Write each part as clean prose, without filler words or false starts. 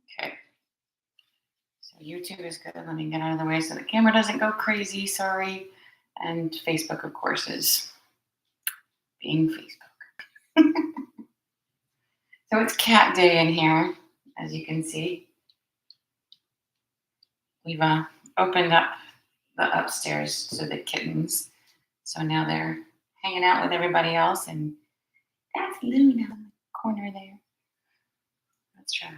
Okay. So YouTube is good. Let me get out of the way so the camera doesn't go crazy. Sorry. And Facebook, of course, is being Facebook. So it's cat day in here, as you can see. We've opened up the upstairs to the kittens. So now they're hanging out with everybody else. And that's Luna in the corner there. Let's try.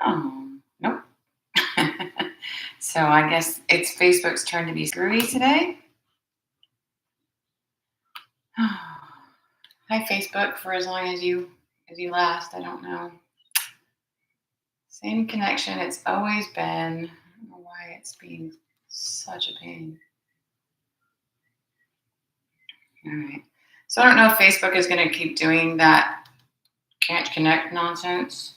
Oh, nope. So I guess it's Facebook's turn to be screwy today. Hi, Facebook, for as long as you last. I don't know. Same connection it's always been. I don't know why it's being such a pain. All right. So I don't know if Facebook is going to keep doing that can't connect nonsense.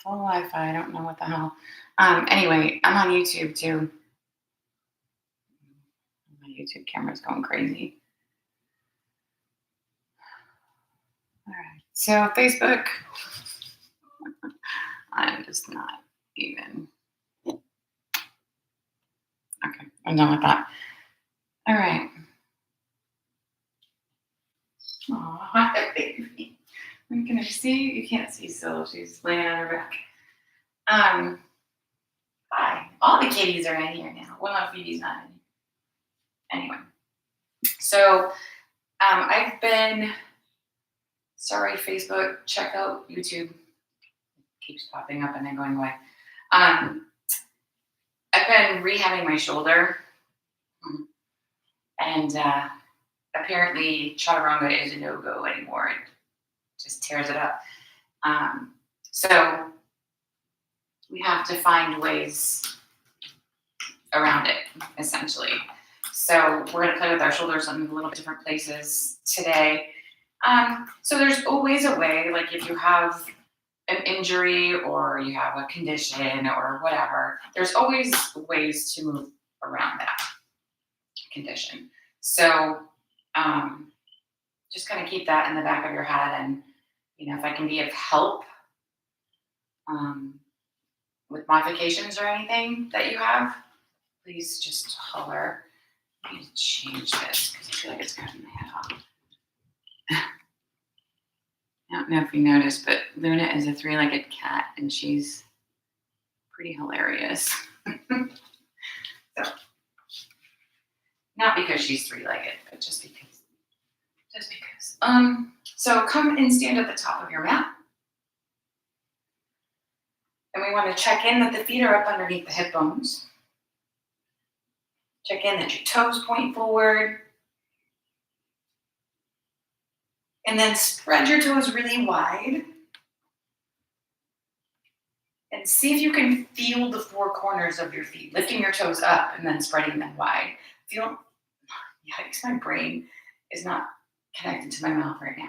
Full Wi-Fi. I don't know what the hell. Anyway, I'm on YouTube too. My YouTube camera's going crazy. All right. So Facebook, I'm just not even. Okay, I'm done with that. All right. Aw, baby. Can you see? You can't see Syl. She's laying on her back. Hi. All the kitties are in here now. Well, no, Phoebe's not in here. Anyway. So I've been sorry, Facebook, check out YouTube. Keeps popping up and then going away. I've been rehabbing my shoulder, and apparently chaturanga is a no-go anymore. It just tears it up. So we have to find ways around it, essentially. So we're going to play with our shoulders in a little bit different places today. So there's always a way, like if you have an injury or you have a condition or whatever, there's always ways to move around that condition. So just kind of keep that in the back of your head. And, if I can be of help with modifications or anything that you have, please just holler. I need to change this because I feel like it's cutting my head off. I don't know if you noticed, but Luna is a three-legged cat, and she's pretty hilarious. So, not because she's three-legged, but just because. So come and stand at the top of your mat. And we want to check in that the feet are up underneath the hip bones. Check in that your toes point forward. And then spread your toes really wide. And see if you can feel the four corners of your feet, lifting your toes up and then spreading them wide. If you don't, yikes, my brain is not connected to my mouth right now.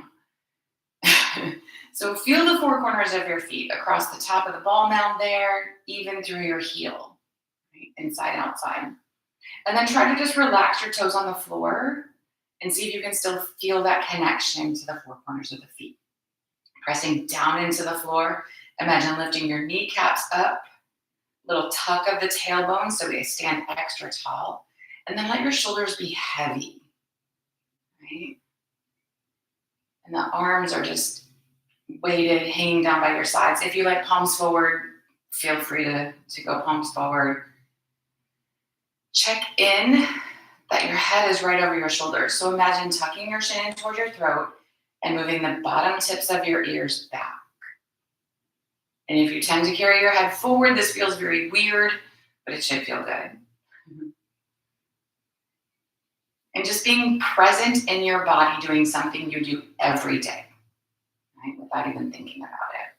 So feel the four corners of your feet across the top of the ball mound there, even through your heel, right? Inside, outside. And then try to just relax your toes on the floor and see if you can still feel that connection to the four corners of the feet. Pressing down into the floor. Imagine lifting your kneecaps up, little tuck of the tailbone so they stand extra tall. And then let your shoulders be heavy, right? And the arms are just weighted, hanging down by your sides. If you like palms forward, feel free to go palms forward. Check in that your head is right over your shoulders. So imagine tucking your chin in toward your throat and moving the bottom tips of your ears back. And if you tend to carry your head forward, this feels very weird, but it should feel good. And just being present in your body, doing something you do every day, right? Without even thinking about it.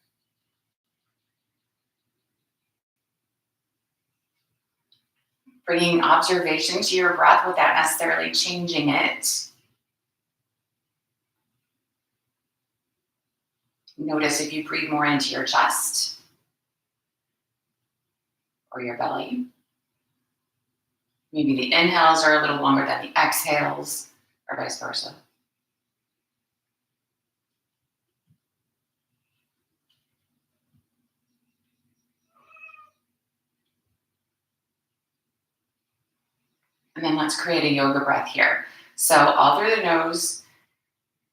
Bringing observation to your breath without necessarily changing it. Notice if you breathe more into your chest or your belly. Maybe the inhales are a little longer than the exhales, or vice versa. And then let's create a yoga breath here. So all through the nose,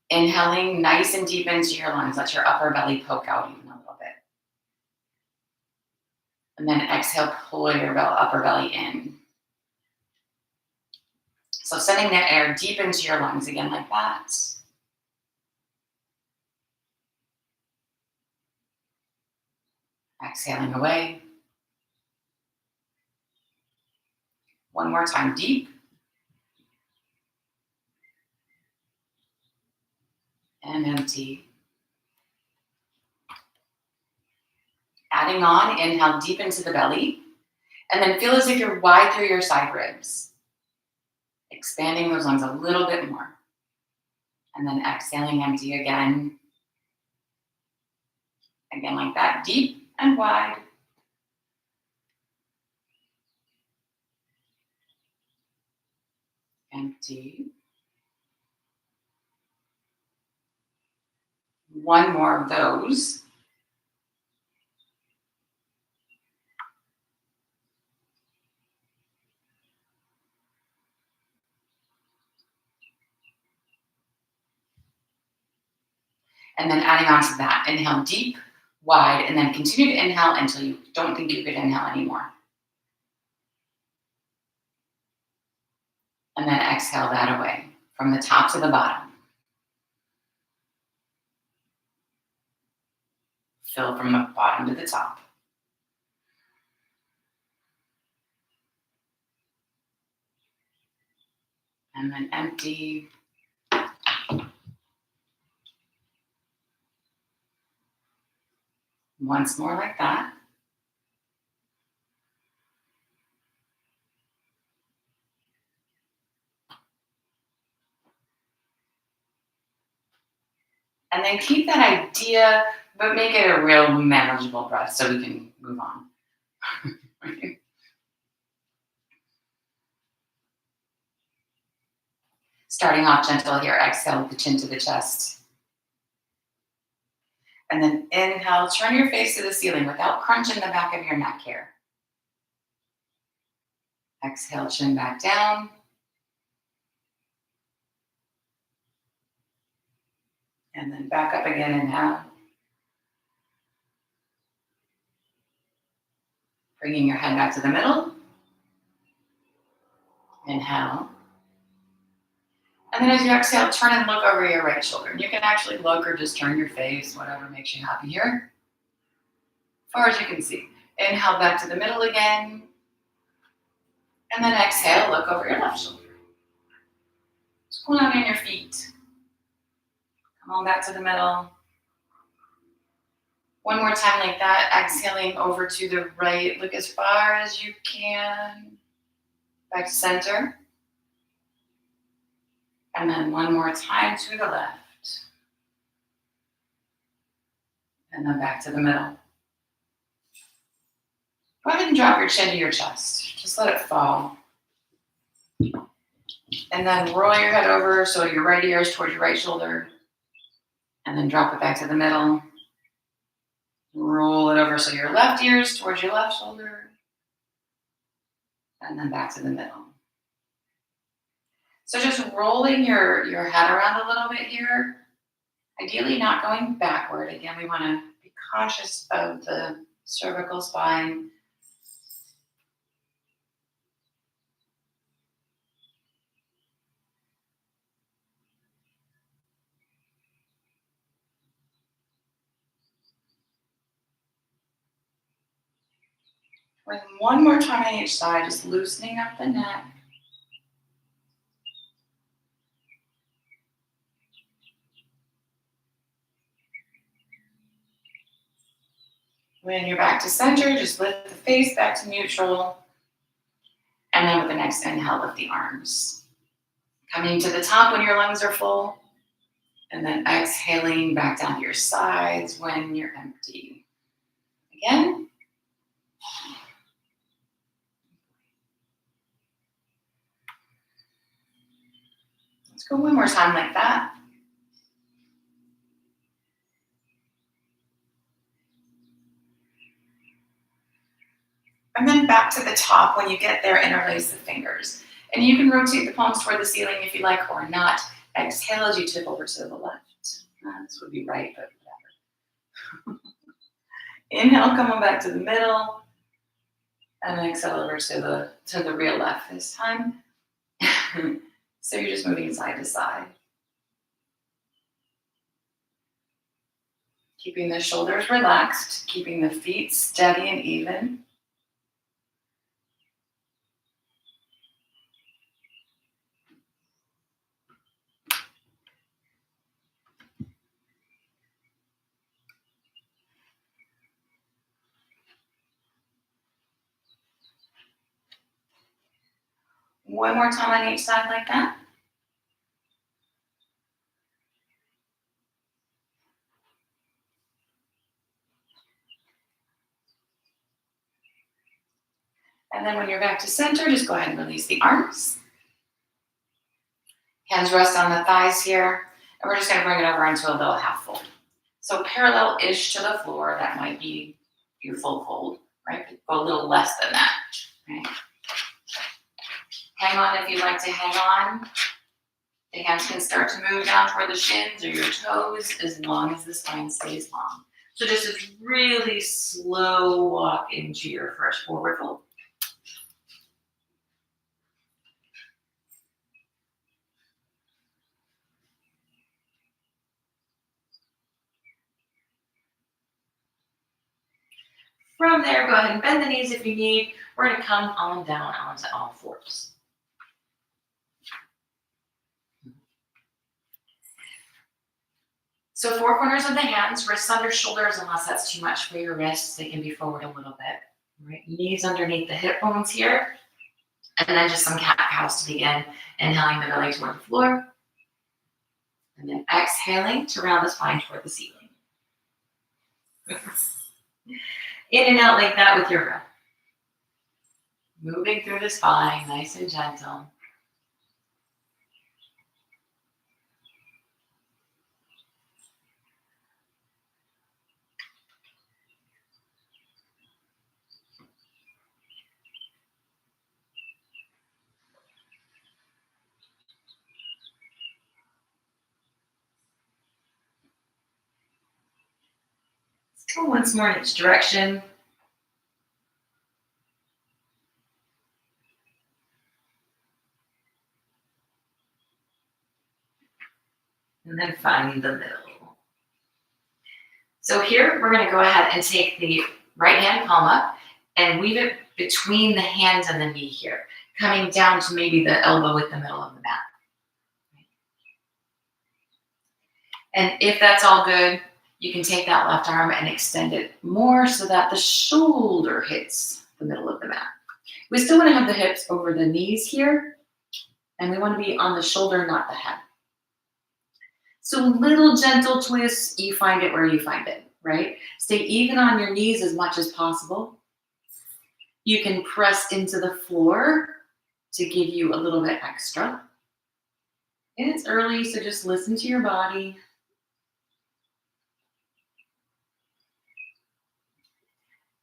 inhaling nice and deep into your lungs. Let your upper belly poke out even a little bit. And then exhale, pull your upper belly in. So sending that air deep into your lungs again like that. Exhaling away. One more time, deep. And empty. Adding on, inhale deep into the belly. And then feel as if you're wide through your side ribs. Expanding those lungs a little bit more. And then exhaling, empty again. Again like that, deep and wide. Empty. One more of those. And then adding on to that, inhale deep, wide, and then continue to inhale until you don't think you could inhale anymore. And then exhale that away from the top to the bottom. Fill from the bottom to the top. And then empty. Once more like that. And then keep that idea, but make it a real manageable breath so we can move on. Starting off gentle here, exhale with the chin to the chest. And then inhale, turn your face to the ceiling without crunching the back of your neck here. Exhale, chin back down. And then back up again, inhale. Bringing your head back to the middle. Inhale. And then as you exhale, turn and look over your right shoulder. And you can actually look or just turn your face, whatever makes you happy here. As far as you can see. Inhale back to the middle again. And then exhale, look over your left shoulder. Just pull down in your feet. Come on back to the middle. One more time like that. Exhaling over to the right. Look as far as you can. Back to center. And then one more time to the left. And then back to the middle. Go ahead and drop your chin to your chest. Just let it fall. And then roll your head over so your right ear is towards your right shoulder. And then drop it back to the middle. Roll it over so your left ear is towards your left shoulder. And then back to the middle. So just rolling your head around a little bit here. Ideally not going backward. Again, we want to be cautious of the cervical spine. With one more time on each side, just loosening up the neck. When you're back to center, just lift the face back to neutral. And then with the next inhale, lift the arms. Coming to the top when your lungs are full. And then exhaling back down to your sides when you're empty. Again. Let's go one more time like that. And then back to the top. When you get there, interlace the fingers. And you can rotate the palms toward the ceiling if you like or not. Exhale as you tip over to the left. This would be right, but whatever. Inhale, come on back to the middle. And then exhale over to the real left this time. So you're just moving side to side. Keeping the shoulders relaxed, keeping the feet steady and even. One more time on each side like that. And then when you're back to center, just go ahead and release the arms. Hands rest on the thighs here. And we're just going to bring it over into a little half fold. So parallel-ish to the floor, that might be your full fold, right? Go a little less than that, right? Hang on if you'd like to hang on. The hands can start to move down toward the shins or your toes as long as the spine stays long. So just a really slow walk into your first forward fold. From there, go ahead and bend the knees if you need. We're going to come on down onto all fours. So four corners of the hands, wrists under shoulders, unless that's too much for your wrists. They can be forward a little bit. Right? Knees underneath the hip bones here. And then just some cat-cows to begin. Inhaling the belly toward the floor. And then exhaling to round the spine toward the ceiling. In and out like that with your breath. Moving through the spine, nice and gentle. Let's go once more in each direction. And then find the middle. So here, we're going to go ahead and take the right hand palm up and weave it between the hands and the knee here, coming down to maybe the elbow with the middle of the mat. And if that's all good, you can take that left arm and extend it more so that the shoulder hits the middle of the mat. We still want to have the hips over the knees here, and we want to be on the shoulder, not the head. So little gentle twists, you find it where you find it, right? Stay even on your knees as much as possible. You can press into the floor to give you a little bit extra. And it's early, so just listen to your body.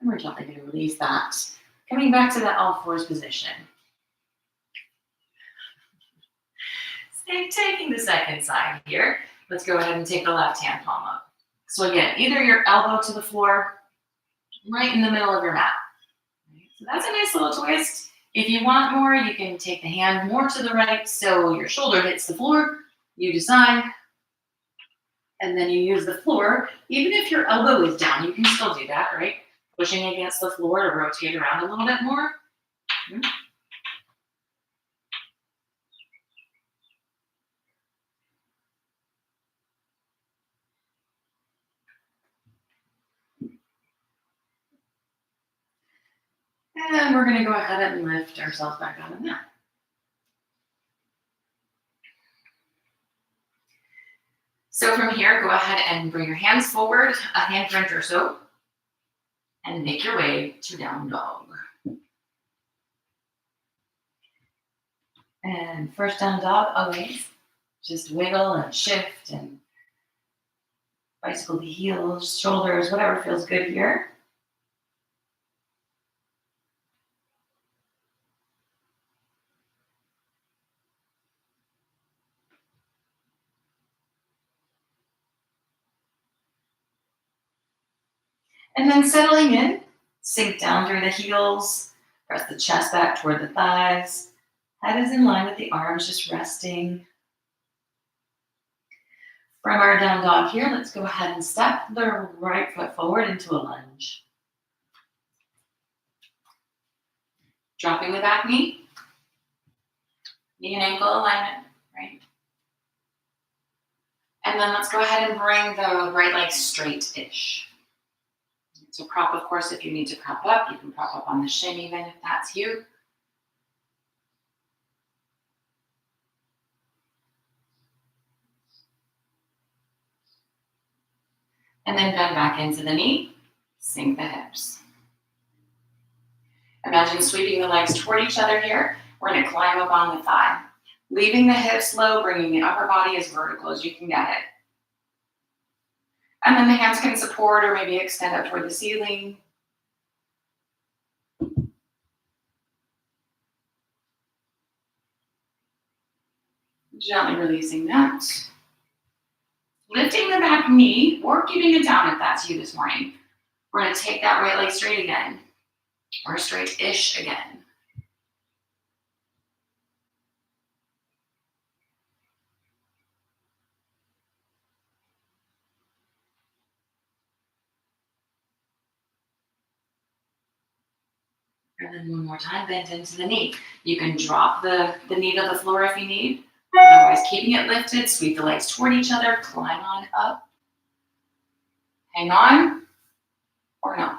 And we're gently going to release that. Coming back to that all fours position. Taking the second side here. Let's go ahead and take the left hand palm up. So again, either your elbow to the floor, right in the middle of your mat. So that's a nice little twist. If you want more, you can take the hand more to the right so your shoulder hits the floor. You decide. And then you use the floor. Even if your elbow is down, you can still do that, right? Pushing against the floor to rotate around a little bit more. And we're going to go ahead and lift ourselves back out of that. So from here, go ahead and bring your hands forward, a hand crunch or so, and make your way to down dog. And first down dog always Just wiggle and shift and bicycle the heels, shoulders, whatever feels good here. And then settling in, sink down through the heels, press the chest back toward the thighs. Head is in line with the arms, just resting. From our down dog here, let's go ahead and step the right foot forward into a lunge. Dropping the back knee and ankle alignment, right? And then let's go ahead and bring the right leg straight-ish. So prop, of course, if you need to prop up, you can prop up on the shin even if that's you. And then bend back into the knee, sink the hips. Imagine sweeping the legs toward each other here. We're gonna climb up on the thigh. Leaving the hips low, bringing the upper body as vertical as you can get it. And then the hands can support or maybe extend up toward the ceiling. Gently releasing that. Lifting the back knee or keeping it down if that's you this morning. We're gonna take that right leg straight again, or straight-ish again. And then one more time, bend into the knee. You can drop the knee to the floor if you need. Otherwise, keeping it lifted, sweep the legs toward each other, climb on up. Hang on, or no.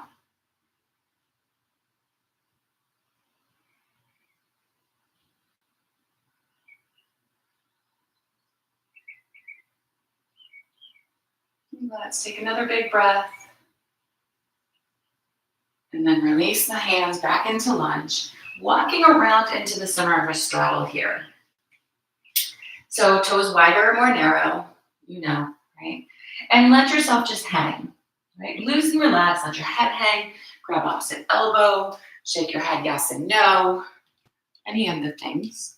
Let's take another big breath. And then release the hands back into lunge, walking around into the center of a straddle here. So toes wider or more narrow, you know, right? And let yourself just hang, right? Loose and relax, let your head hang, grab opposite elbow, shake your head yes and no, any of the things.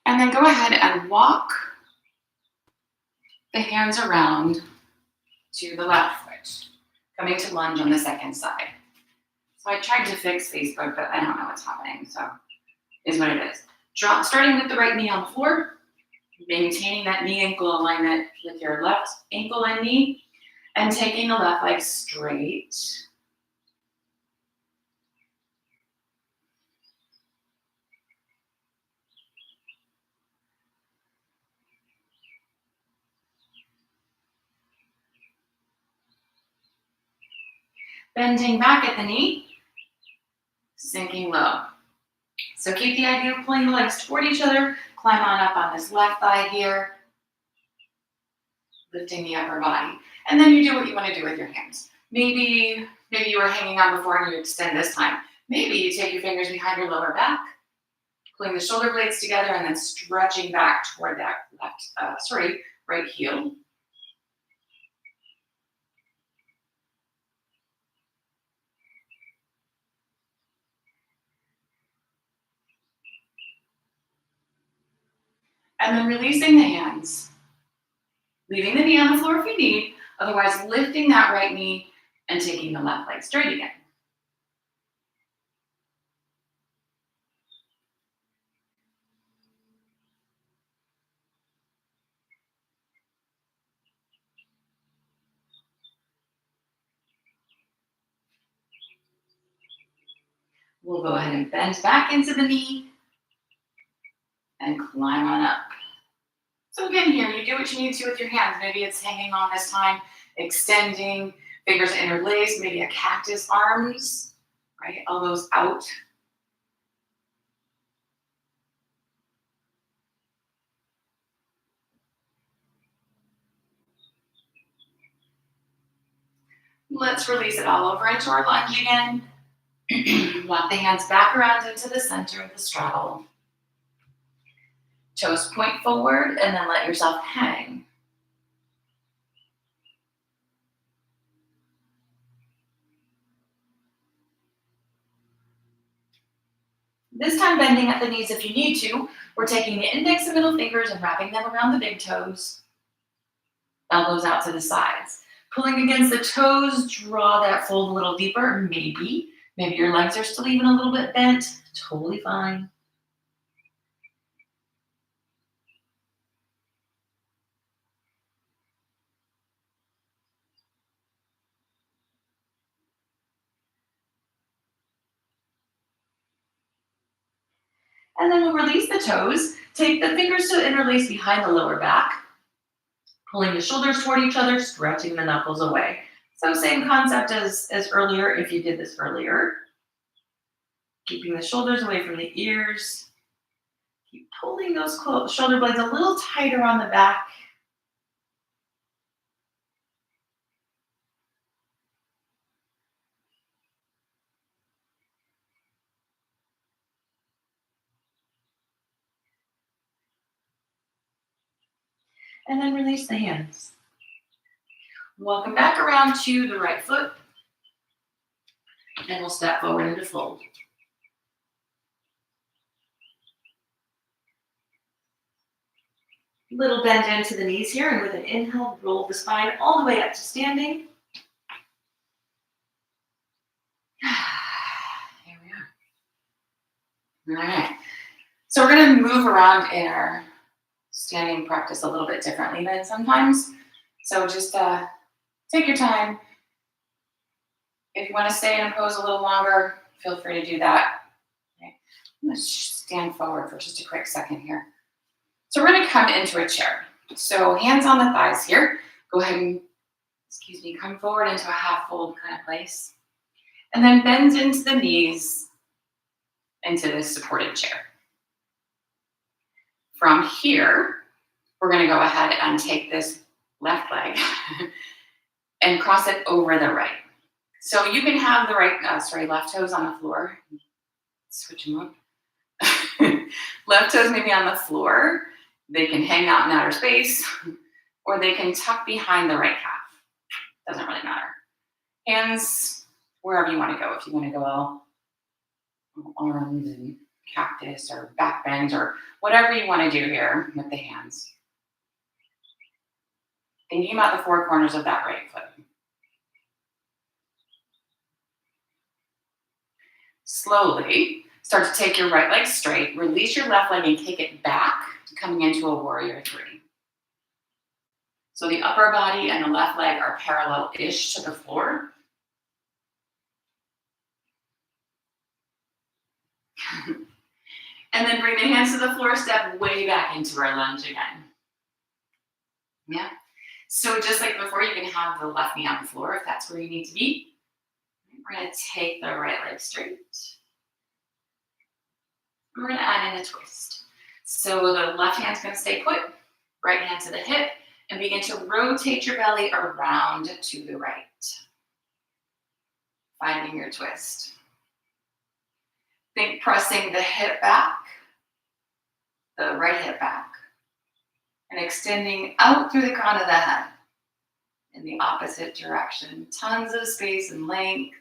And then go ahead and walk the hands around to the left foot, coming to lunge on the second side. So I tried to fix Facebook, but I don't know what's happening, so is what it is. Starting with the right knee on the floor, maintaining that knee ankle alignment with your left ankle and knee, and taking the left leg straight. Bending back at the knee, sinking low. So keep the idea of pulling the legs toward each other, climb on up on this left thigh here, lifting the upper body. And then you do what you want to do with your hands. Maybe you were hanging on before and you extend this time. Maybe you take your fingers behind your lower back, pulling the shoulder blades together and then stretching back toward that right heel. And then releasing the hands, leaving the knee on the floor if you need, otherwise lifting that right knee and taking the left leg straight again. We'll go ahead and bend back into the knee and climb on up. So again here, you do what you need to with your hands. Maybe it's hanging on this time, extending, Fingers interlaced, maybe a cactus arms, right? Elbows out. Let's release it all over into our lunge again. Walk the hands back around into the center of the straddle. Toes point forward and then let yourself hang. This time bending at the knees if you need to. We're taking the index and middle fingers and wrapping them around the big toes. Elbows out to the sides. Pulling against the toes, draw that fold a little deeper, maybe. Maybe your legs are still even a little bit bent. Totally fine. And then we'll release the toes. Take the fingers to interlace behind the lower back. Pulling the shoulders toward each other, stretching the knuckles away. So same concept as earlier if you did this earlier. Keeping the shoulders away from the ears. Keep pulling those shoulder blades a little tighter on the back. And then release the hands. Welcome back around to the right foot. And we'll step forward into fold. Little bend into the knees here, and with an inhale, roll the spine all the way up to standing. Here we are. All right. So we're going to move around in our standing practice a little bit differently than sometimes. So just take your time. If you want to stay in a pose a little longer, feel free to do that. Okay. I'm going to stand forward for just a quick second here. So we're going to come into a chair. So hands on the thighs here. Go ahead and, come forward into a half fold kind of place. And then bend into the knees into this supported chair. From here, we're going to go ahead and take this left leg and cross it over the right. So you can have the left toes on the floor. Switch them up. Left toes maybe on the floor. They can hang out in outer space, or they can tuck behind the right calf. Doesn't really matter. Hands wherever you want to go. If you want to go arms and cactus or back bend or whatever you want to do here with the hands. Thinking about the four corners of that right foot. Slowly start to take your right leg straight, release your left leg and take it back, coming into a warrior three. So the upper body and the left leg are parallel-ish to the floor. And then bring the hands to the floor, step way back into our lunge again. Yeah. So just like before, you can have the left knee on the floor if that's where you need to be. We're going to take the right leg straight. We're going to add in a twist. So the left hand's going to stay put, right hand to the hip, and begin to rotate your belly around to the right. Finding your twist. Think pressing the hip back, the right hip back, and extending out through the crown of the head in the opposite direction. Tons of space and length.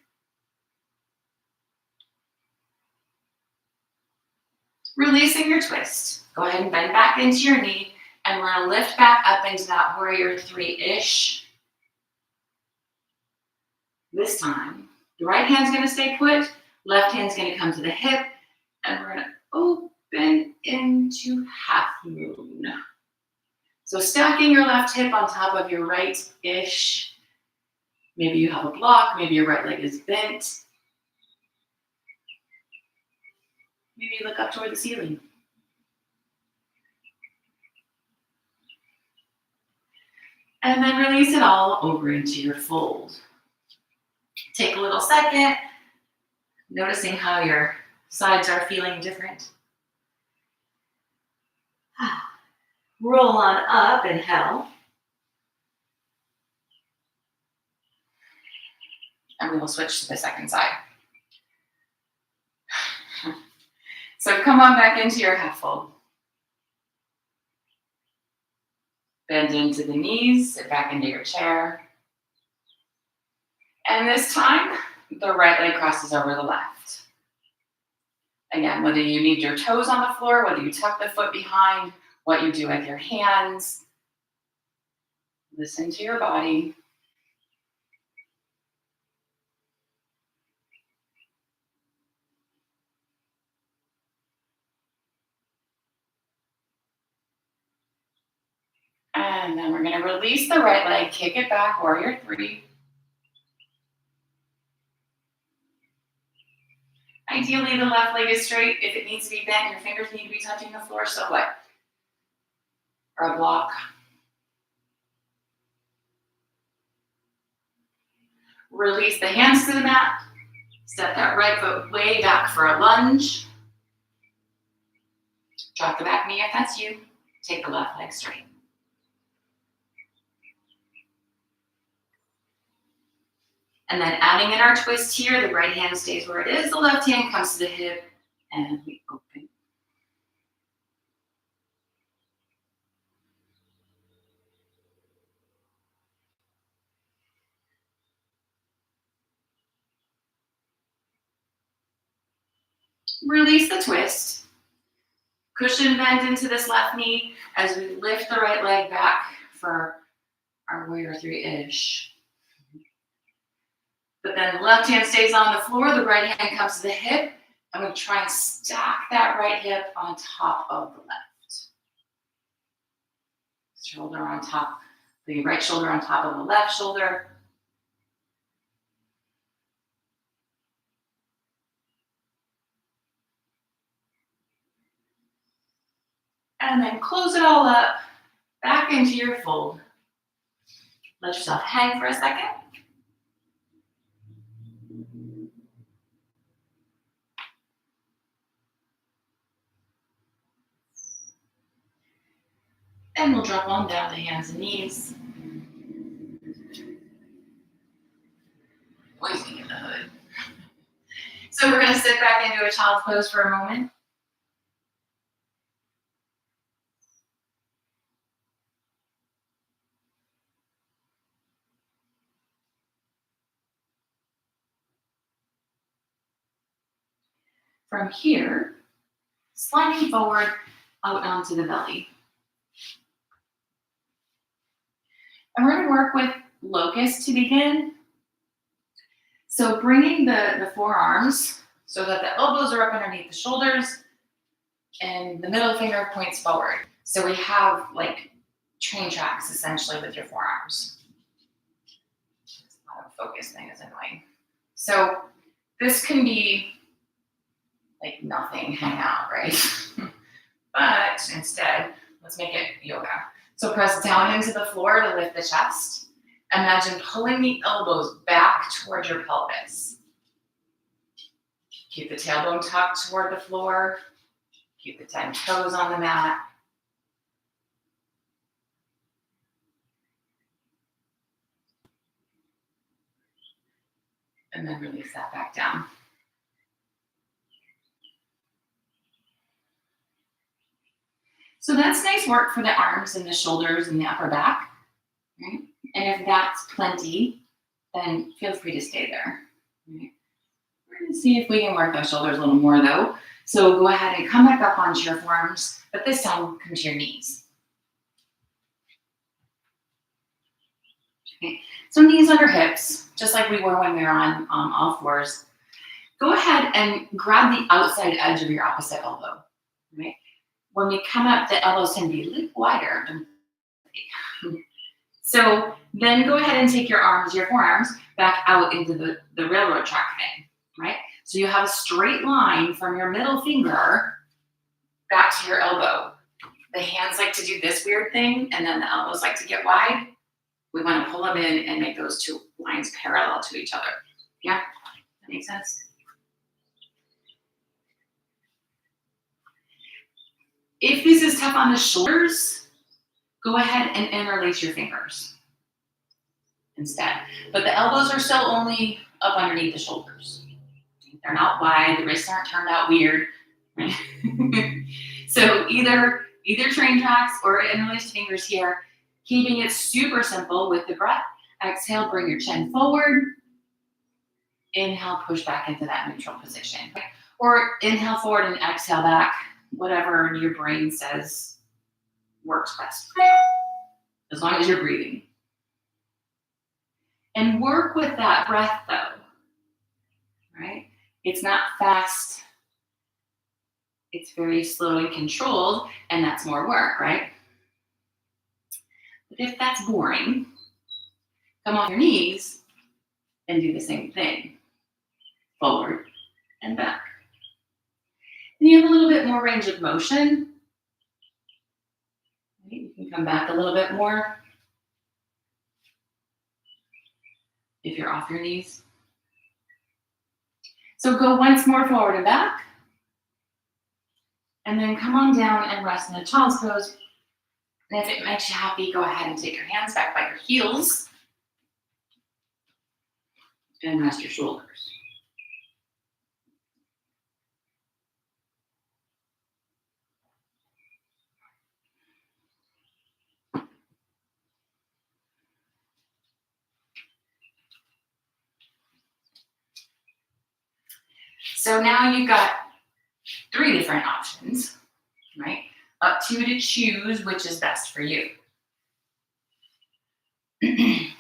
Releasing your twist. Go ahead and bend back into your knee, and we're going to lift back up into that warrior three-ish. This time, the right hand's going to stay put, left hand's going to come to the hip, and we're going to open into half moon. So stacking your left hip on top of your right-ish. Maybe you have a block, maybe your right leg is bent. Maybe you look up toward the ceiling. And then release it all over into your fold. Take a little second, noticing how your sides are feeling different. Roll on up, inhale. And we will switch to the second side. So come on back into your half fold. Bend into the knees, sit back into your chair. And this time, the right leg crosses over the left. Again, whether you need your toes on the floor, whether you tuck the foot behind, what you do with your hands, listen to your body. And then we're going to release the right leg, kick it back, warrior three. Ideally, the left leg is straight. If it needs to be bent, your fingers need to be touching the floor, so what? Or a block. Release the hands to the mat. Step that right foot way back for a lunge. Drop the back knee if that's you. Take the left leg straight. And then adding in our twist here, the right hand stays where it is, the left hand comes to the hip, and we open. Release the twist. Cushion bend into this left knee as we lift the right leg back for our warrior three-ish. But then the left hand stays on the floor, the right hand comes to the hip. I'm going to try and stack that right hip on top of the left. Shoulder on top, the right shoulder on top of the left shoulder. And then close it all up, back into your fold. Let yourself hang for a second. And we'll drop on down to hands and knees. Pointing in the hood. So we're going to sit back into a child's pose for a moment. From here, sliding forward out onto the belly. And we're going to work with locust to begin. So bringing the forearms so that the elbows are up underneath the shoulders and the middle finger points forward. So we have like train tracks essentially with your forearms. A lot of focus thing is annoying. So this can be like nothing, hang out, right? But instead, let's make it yoga. So press down into the floor to lift the chest. Imagine pulling the elbows back toward your pelvis. Keep the tailbone tucked toward the floor. Keep the 10 toes on the mat. And then release that back down. So that's nice work for the arms and the shoulders and the upper back, right? And if that's plenty, then feel free to stay there. Right? We're going to see if we can work those shoulders a little more though. So go ahead and come back up onto your forearms, but this time come to your knees. Okay. So knees under hips, just like we were when we were on all fours. Go ahead and grab the outside edge of your opposite elbow. Right? When we come up, the elbows tend to be a little wider. So then go ahead and take your arms, your forearms, back out into the railroad track thing, right? So you have a straight line from your middle finger back to your elbow. The hands like to do this weird thing, and then the elbows like to get wide. We want to pull them in and make those two lines parallel to each other. Yeah, that makes sense. If this is tough on the shoulders, go ahead and interlace your fingers instead. But the elbows are still only up underneath the shoulders. They're not wide, the wrists aren't turned out weird. Right? So either train tracks or interlaced fingers here, keeping it super simple with the breath. Exhale, bring your chin forward. Inhale, push back into that neutral position. Or inhale forward and exhale back, whatever your brain says works best for you, as long as you're breathing. And work with that breath though, right? It's not fast, it's very slow and controlled, and that's more work, right? But if that's boring, come off your knees and do the same thing. Forward and back. And you have a little bit more range of motion. You can come back a little bit more if you're off your knees. So go once more forward and back. And then come on down and rest in a child's pose. And if it makes you happy, go ahead and take your hands back by your heels and rest your shoulders. So now you've got 3 different options, right? Up to you to choose which is best for you.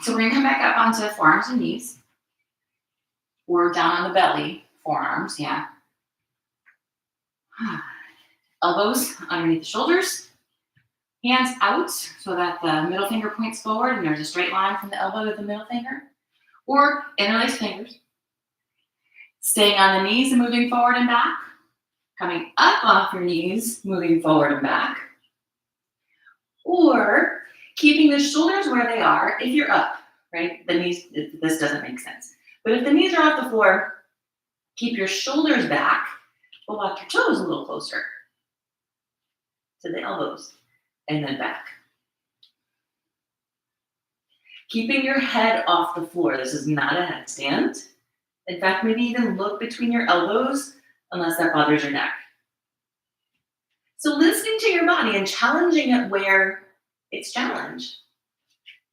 So we're gonna come back up onto forearms and knees, or down on the belly, forearms, yeah. Elbows underneath the shoulders, hands out so that the middle finger points forward and there's a straight line from the elbow to the middle finger, or interlaced fingers. Staying on the knees and moving forward and back, coming up off your knees, moving forward and back, or keeping the shoulders where they are if you're up, right? The knees, this doesn't make sense. But if the knees are off the floor, keep your shoulders back, but walk your toes a little closer to the elbows and then back. Keeping your head off the floor. This is not a headstand. In fact, maybe even look between your elbows unless that bothers your neck. So listening to your body and challenging it where it's challenged,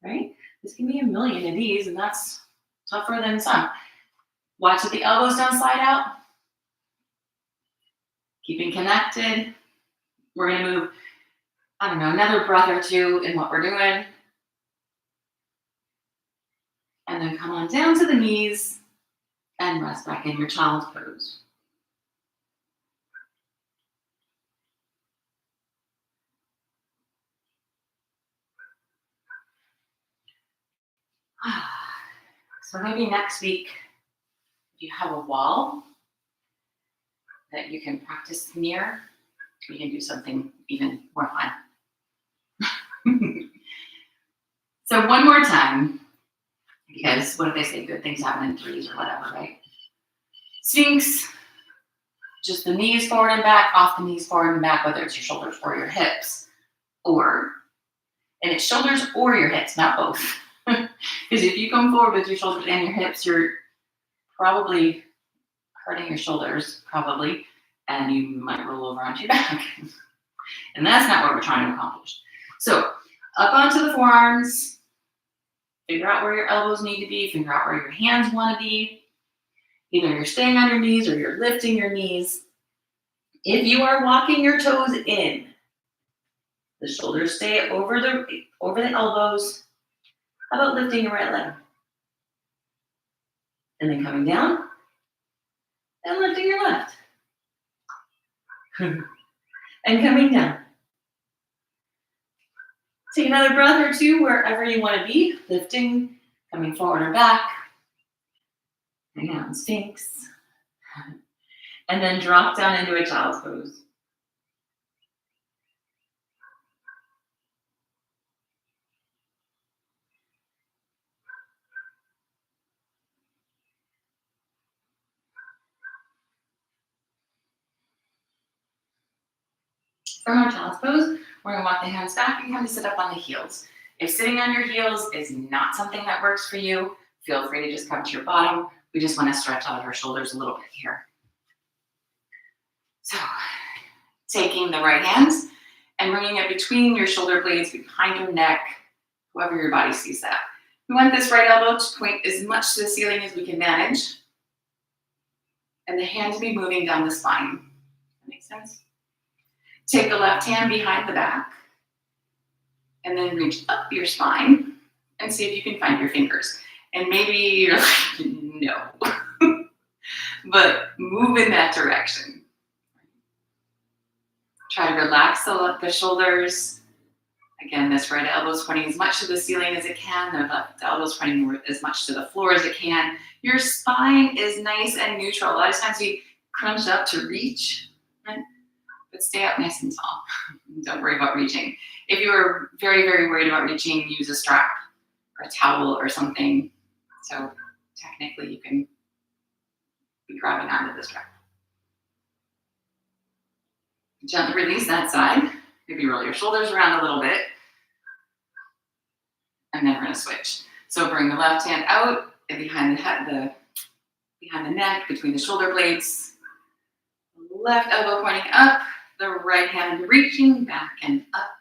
right? This can be a million of these, and that's tougher than some. Watch if the elbows don't slide out. Keeping connected. We're gonna move, another breath or two in what we're doing. And then come on down to the knees and rest back in your child's pose. So maybe next week, if you have a wall that you can practice near, we can do something even more fun. So one more time, because what do they say? Good things happen in 3s or whatever, right? Sphinx, just the knees forward and back, off the knees forward and back, whether it's your shoulders or your hips, and it's shoulders or your hips, not both. Because if you come forward with your shoulders and your hips, you're probably hurting your shoulders, and you might roll over onto your back. And that's not what we're trying to accomplish. So up onto the forearms, figure out where your elbows need to be, figure out where your hands want to be. Either you're staying on your knees or you're lifting your knees. If you are walking your toes in, the shoulders stay over the elbows. How about lifting your right leg? And then coming down and lifting your left. And coming down. Take another breath or two wherever you want to be, lifting, coming forward or back. Hang on, Sphinx. And then drop down into a child's pose. From our child's pose, we're gonna walk the hands back and kind of sit up on the heels. If sitting on your heels is not something that works for you, feel free to just come to your bottom. We just wanna stretch out our shoulders a little bit here. So, taking the right hands and bringing it between your shoulder blades, behind your neck, however your body sees that. We want this right elbow to point as much to the ceiling as we can manage, and the hand to be moving down the spine. That makes sense? Take the left hand behind the back, and then reach up your spine and see if you can find your fingers. And maybe you're like, no, but move in that direction. Try to relax the shoulders. Again, this right elbow is pointing as much to the ceiling as it can. The left elbow is pointing as much to the floor as it can. Your spine is nice and neutral. A lot of times we crunch up to reach, right? But stay up nice and tall. Don't worry about reaching. If you are very, very worried about reaching, use a strap or a towel or something. So technically you can be grabbing onto the strap. Gently release that side. Maybe roll your shoulders around a little bit. And then we're gonna switch. So bring the left hand out and behind the head, behind the neck, between the shoulder blades. Left elbow pointing up, the right hand reaching back and up.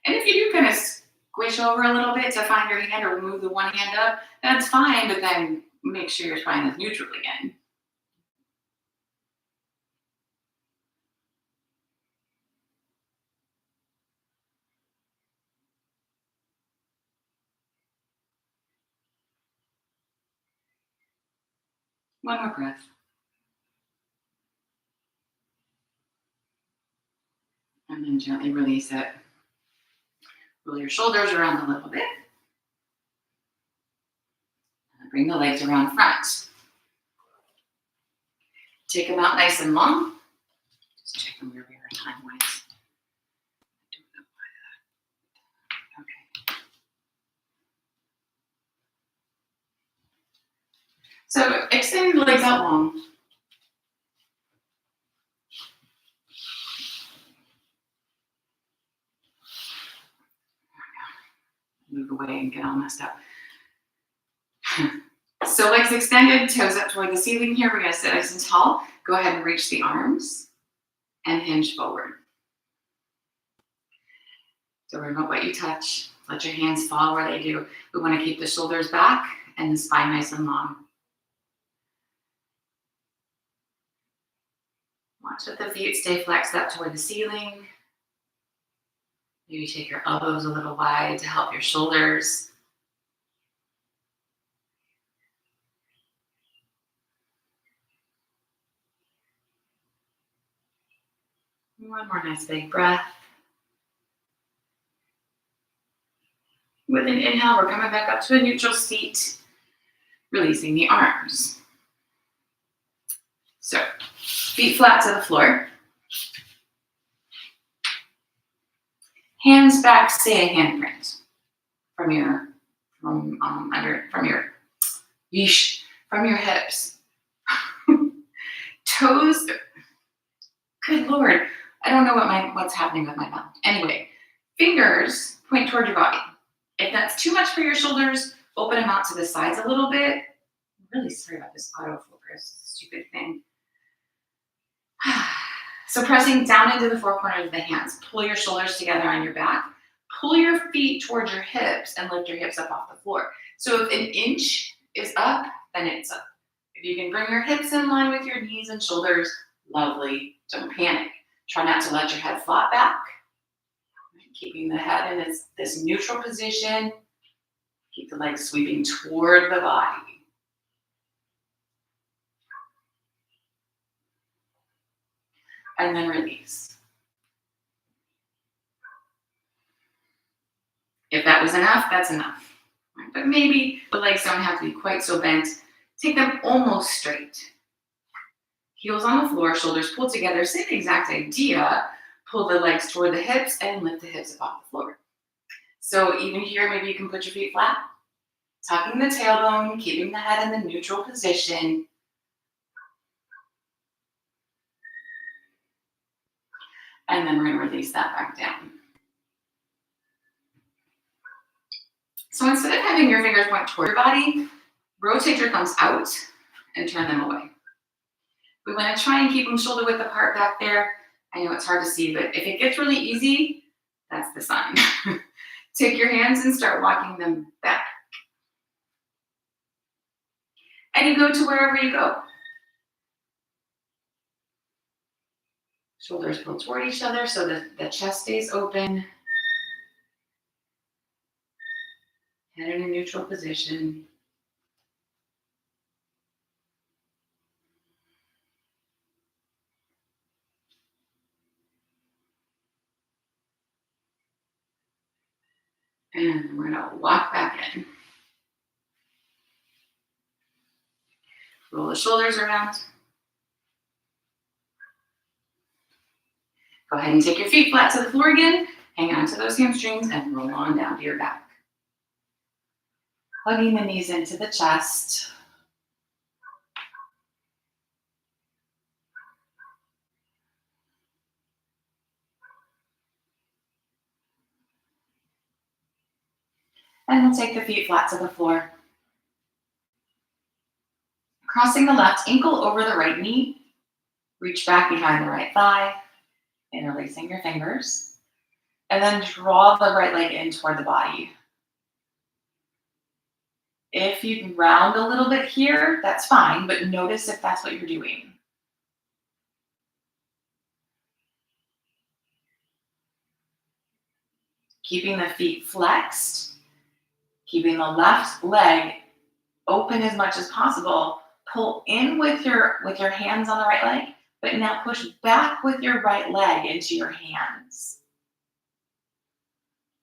And if you do kind of squish over a little bit to find your hand or move the one hand up, that's fine, but then make sure your spine is neutral again. One more breath. And then gently release it. Roll your shoulders around a little bit. And bring the legs around front. Take them out nice and long. Just checking where we are time-wise. I don't know why that. Okay. So extend the legs out long. Move away and get all messed up. So legs extended, toes up toward the ceiling here. We're gonna sit nice and tall. Go ahead and reach the arms and hinge forward. Don't worry about what you touch. Let your hands fall where they do. We wanna keep the shoulders back and the spine nice and long. Watch that the feet stay flexed up toward the ceiling. Maybe take your elbows a little wide to help your shoulders. One more nice big breath. With an inhale, we're coming back up to a neutral seat, releasing the arms. So, feet flat to the floor. Hands back, say a handprint from your hips. Toes. Good Lord, I don't know what's happening with my mouth. Anyway, fingers point toward your body. If that's too much for your shoulders, open them out to the sides a little bit. I'm really sorry about this autofocus, stupid thing. So pressing down into the four corners of the hands, pull your shoulders together on your back, pull your feet towards your hips and lift your hips up off the floor. So if an inch is up, then it's up. If you can bring your hips in line with your knees and shoulders, lovely, don't panic. Try not to let your head flop back. Keeping the head in this neutral position. Keep the legs sweeping toward the body. And then release. If that was enough, that's enough. But maybe the legs don't have to be quite so bent. Take them almost straight. Heels on the floor, shoulders pulled together. Same exact idea. Pull the legs toward the hips and lift the hips up off the floor. So even here, maybe you can put your feet flat. Tucking the tailbone, keeping the head in the neutral position. And then we're going to release that back down. So instead of having your fingers point toward your body, rotate your thumbs out and turn them away. We want to try and keep them shoulder width apart back there. I know it's hard to see, but if it gets really easy, that's the sign. Take your hands and start walking them back. And you go to wherever you go. Shoulders pull toward each other so that the chest stays open. Head in a neutral position. And we're going to walk back in. Roll the shoulders around. Go ahead and take your feet flat to the floor again. Hang on to those hamstrings and roll on down to your back. Hugging the knees into the chest. And we'll take the feet flat to the floor. Crossing the left ankle over the right knee. Reach back behind the right thigh. Interlacing your fingers. And then draw the right leg in toward the body. If you can round a little bit here, that's fine, but notice if that's what you're doing. Keeping the feet flexed, keeping the left leg open as much as possible. Pull in with your hands on the right leg, but now push back with your right leg into your hands.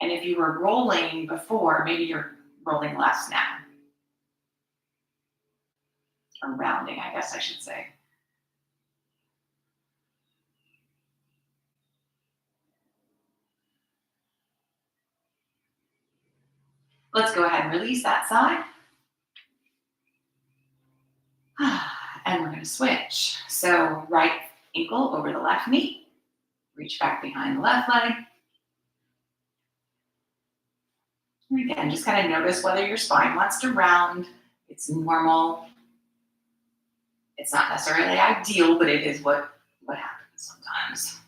And if you were rolling before, maybe you're rolling less now. Or rounding, I guess I should say. Let's go ahead and release that side. And we're going to switch. So right ankle over the left knee. Reach back behind the left leg. And again, just kind of notice whether your spine wants to round. It's normal. It's not necessarily ideal, but it is what happens sometimes.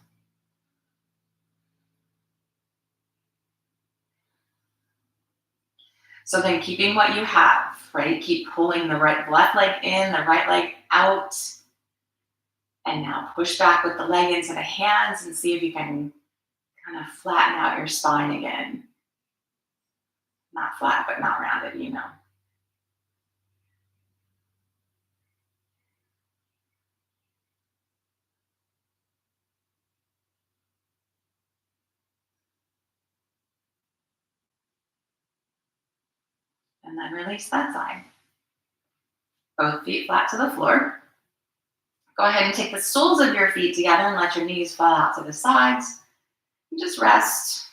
So then keeping what you have, right? Keep pulling the left leg in, the right leg out. And now push back with the leg into the hands and see if you can kind of flatten out your spine again. Not flat, but not rounded, you know. And then release that side. Both feet flat to the floor. Go ahead and take the soles of your feet together and let your knees fall out to the sides. And just rest.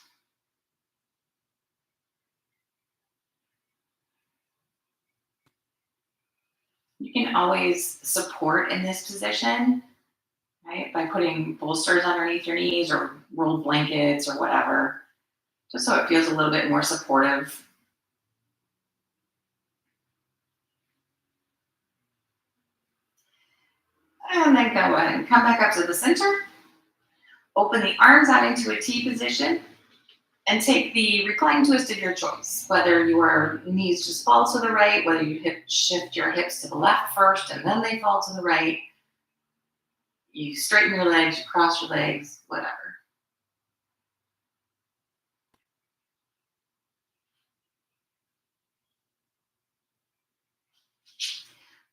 You can always support in this position, right? By putting bolsters underneath your knees or rolled blankets or whatever, just so it feels a little bit more supportive. And then go ahead and come back up to the center. Open the arms out into a T position and take the recline twist of your choice. Whether your knees just fall to the right, whether you shift your hips to the left first and then they fall to the right. You straighten your legs, you cross your legs, whatever.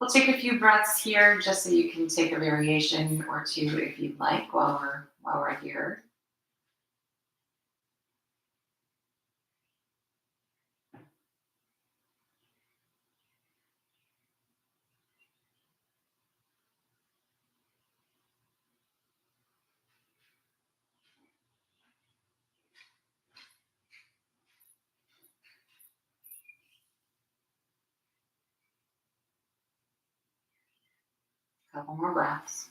We'll take a few breaths here just so you can take a variation or two if you'd like while we're here. Couple more breaths.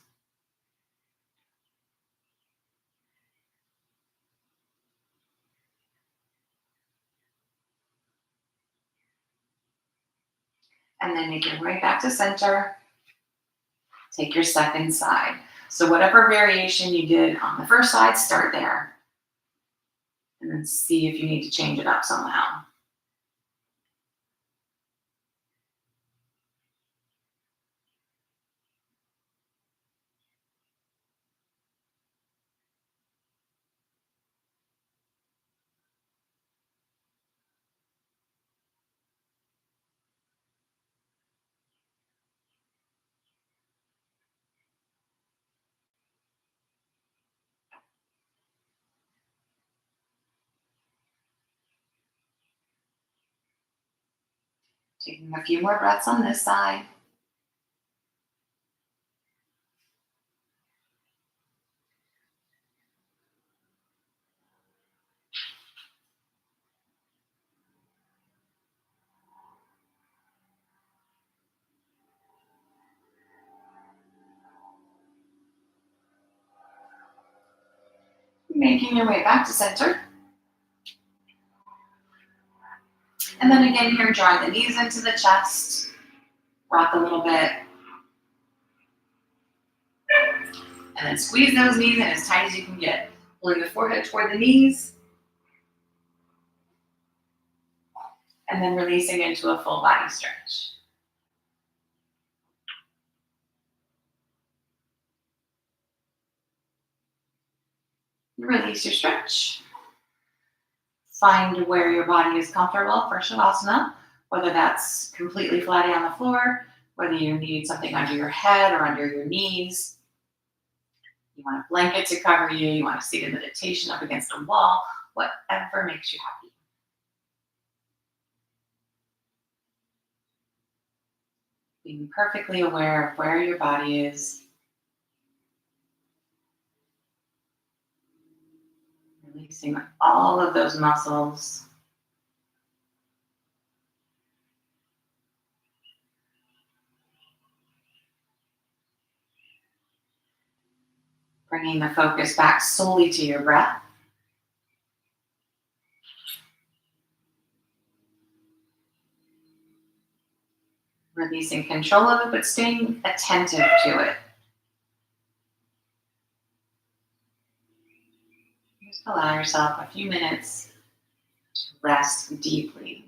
And then make your way back to center. Take your second side. So whatever variation you did on the first side, start there. And then see if you need to change it up somehow. Taking a few more breaths on this side. Making your way back to center. And then again here, drawing the knees into the chest. Rock a little bit. And then squeeze those knees in as tight as you can get. Pulling the forehead toward the knees. And then releasing into a full body stretch. Release your stretch. Find where your body is comfortable for Shavasana, whether that's completely flatty on the floor, whether you need something under your head or under your knees. You want a blanket to cover you, you want a seated meditation up against a wall, whatever makes you happy. Being perfectly aware of where your body is. Releasing all of those muscles. Bringing the focus back solely to your breath. Releasing control of it, but staying attentive to it. Just allow yourself a few minutes to rest deeply.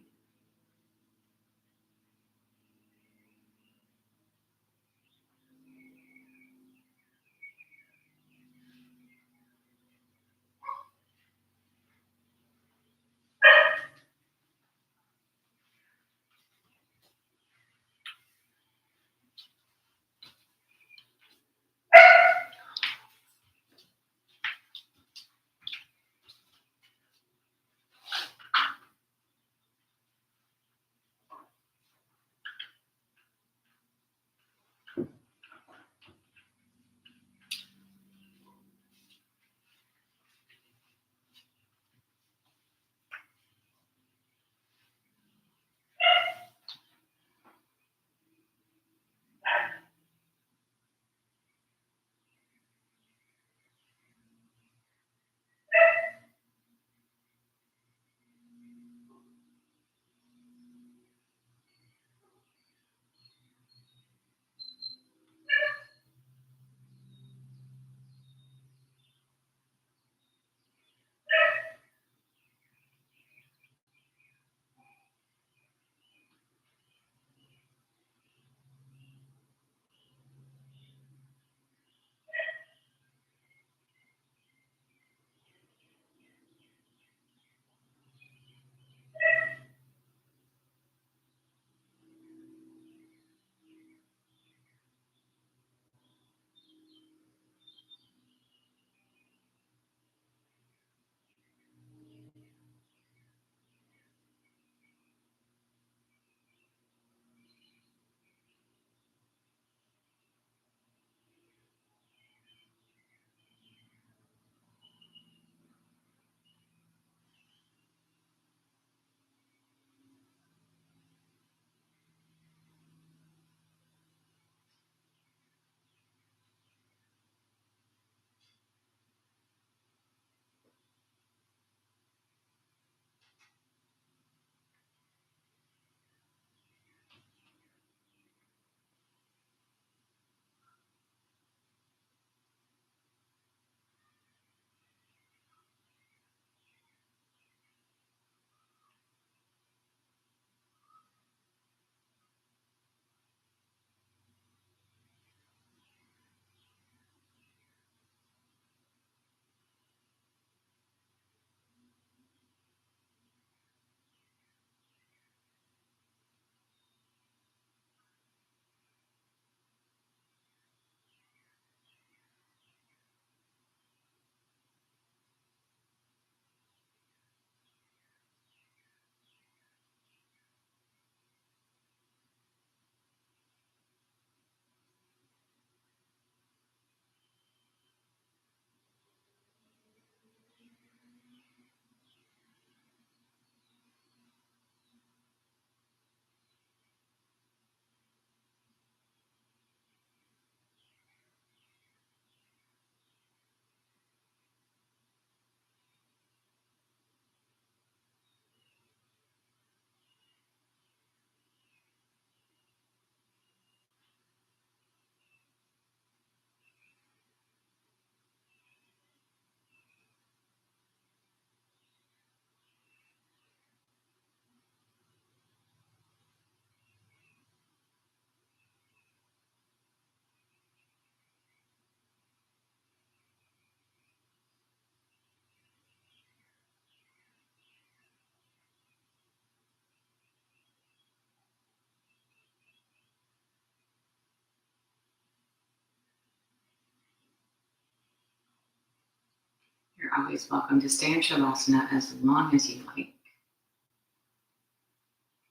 You're always welcome to stay in Shavasana as long as you like.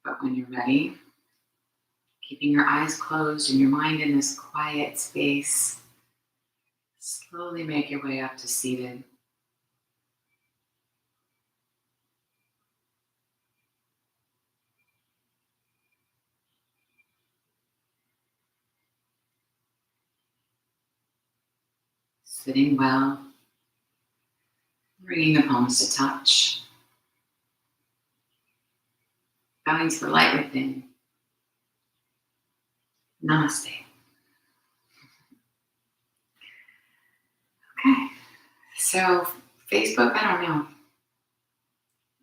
But when you're ready, keeping your eyes closed and your mind in this quiet space, slowly make your way up to seated. Sitting well, bringing the palms to touch, bowing to the light within. Namaste. Okay, so Facebook, I don't know.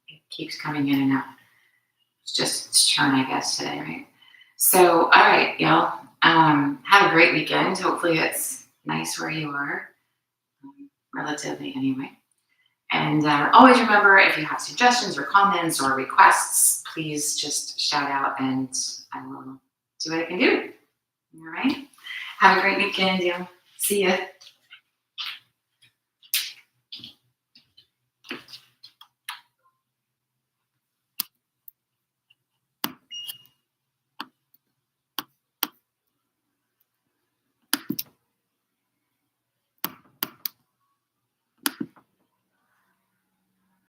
It keeps coming in and out. It's just its turn, I guess, today, right? So, all right, y'all. Have a great weekend. Hopefully it's nice where you are, relatively anyway. And always remember, if you have suggestions or comments or requests, please just shout out and I will do what I can do. All right? Have a great weekend, y'all. See ya.